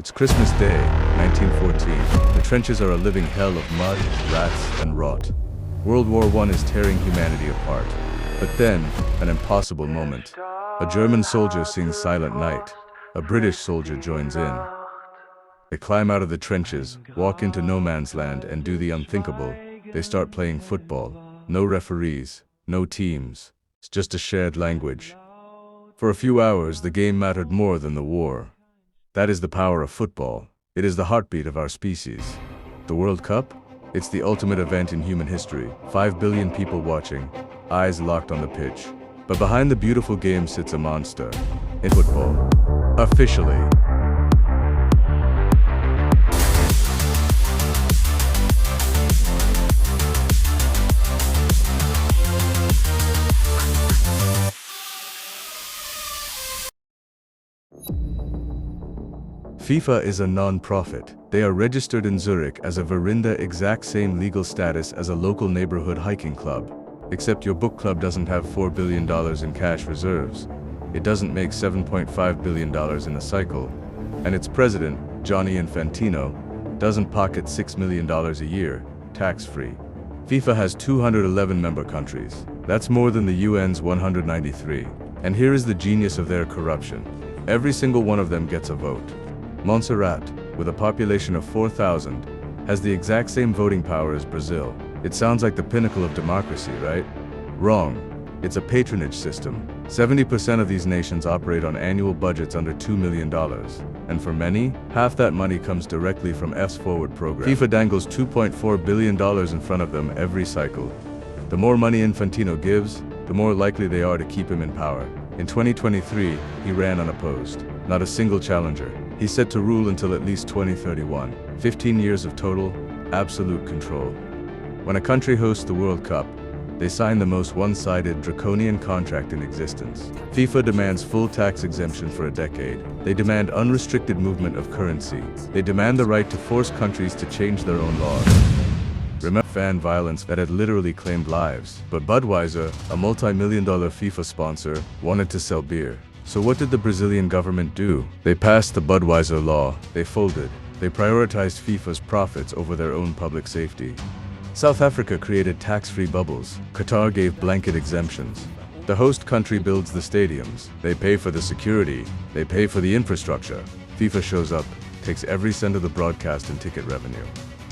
It's Christmas Day, 1914. The trenches are a living hell of mud, rats, and rot. World War I is tearing humanity apart. But then, an impossible moment. A German soldier sings Silent Night. A British soldier joins in. They climb out of the trenches, walk into no man's land, and do the unthinkable. They start playing football. No referees, no teams. It's just a shared language. For a few hours, the game mattered more than the war. That is the power of football. It is the heartbeat of our species. The World Cup? It's the ultimate event in human history. 5 billion people watching, eyes locked on the pitch. But behind the beautiful game sits a monster. In football. Officially. FIFA is a non-profit. They are registered in Zurich as a Verinda, exact same legal status as a local neighborhood hiking club. Except your book club doesn't have $4 billion in cash reserves. It doesn't make $7.5 billion in a cycle. And its president, Gianni Infantino, doesn't pocket $6 million a year, tax-free. FIFA has 211 member countries. That's more than the UN's 193. And here is the genius of their corruption. Every single one of them gets a vote. Montserrat, with a population of 4,000, has the exact same voting power as Brazil. It sounds like the pinnacle of democracy, right? Wrong. It's a patronage system. 70% of these nations operate on annual budgets under $2 million. And for many, half that money comes directly from F's forward program. FIFA dangles $2.4 billion in front of them every cycle. The more money Infantino gives, the more likely they are to keep him in power. In 2023, he ran unopposed. Not a single challenger. He's set to rule until at least 2031. 15 years of total, absolute control. When a country hosts the World Cup, they sign the most one-sided, draconian contract in existence. FIFA demands full tax exemption for a decade. They demand unrestricted movement of currency. They demand the right to force countries to change their own laws. Remember fan violence that had literally claimed lives. But Budweiser, a multi-million-dollar FIFA sponsor, wanted to sell beer. So what did the Brazilian government do? They passed the Budweiser law. They folded. They prioritized FIFA's profits over their own public safety. South Africa created tax-free bubbles. Qatar gave blanket exemptions. The host country builds the stadiums. They pay for the security. They pay for the infrastructure. FIFA shows up, takes every cent of the broadcast and ticket revenue,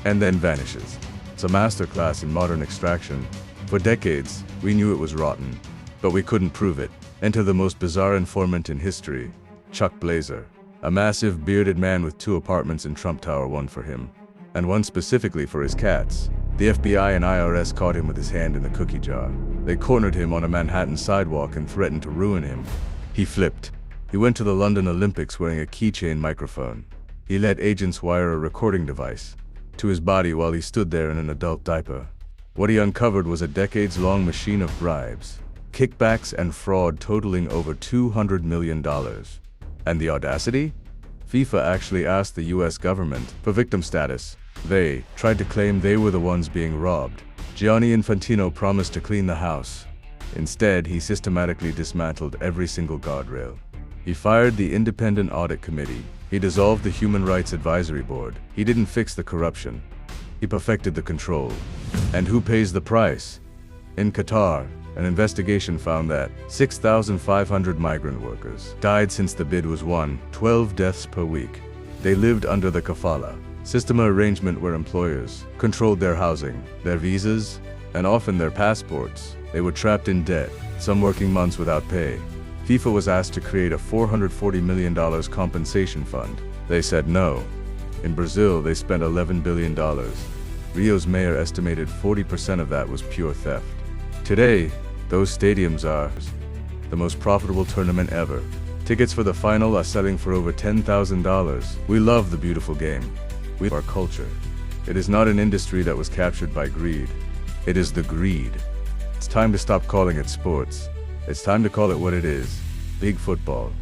and then vanishes. It's a masterclass in modern extraction. For decades, we knew it was rotten, but we couldn't prove it. Enter the most bizarre informant in history, Chuck Blazer. A massive, bearded man with 2 apartments in Trump Tower, one for him, and one specifically for his cats. The FBI and IRS caught him with his hand in the cookie jar. They cornered him on a Manhattan sidewalk and threatened to ruin him. He flipped. He went to the London Olympics wearing a keychain microphone. He let agents wire a recording device to his body while he stood there in an adult diaper. What he uncovered was a decades-long machine of bribes, kickbacks, and fraud totaling over $200 million. And the audacity? FIFA actually asked the US government for victim status. They tried to claim they were the ones being robbed. Gianni Infantino promised to clean the house. Instead, he systematically dismantled every single guardrail. He fired the Independent Audit Committee. He dissolved the Human Rights Advisory Board. He didn't fix the corruption. He perfected the control. And who pays the price? In Qatar, an investigation found that 6,500 migrant workers died since the bid was won, 12 deaths per week. They lived under the kafala system arrangement where employers controlled their housing, their visas, and often their passports. They were trapped in debt, some working months without pay. FIFA was asked to create a $440 million compensation fund. They said no. In Brazil, they spent $11 billion. Rio's mayor estimated 40% of that was pure theft. Today, those stadiums are the most profitable tournament ever. Tickets for the final are selling for over $10,000. We love the beautiful game. We love our culture. It is not an industry that was captured by greed. It is the greed. It's time to stop calling it sports. It's time to call it what it is: big football.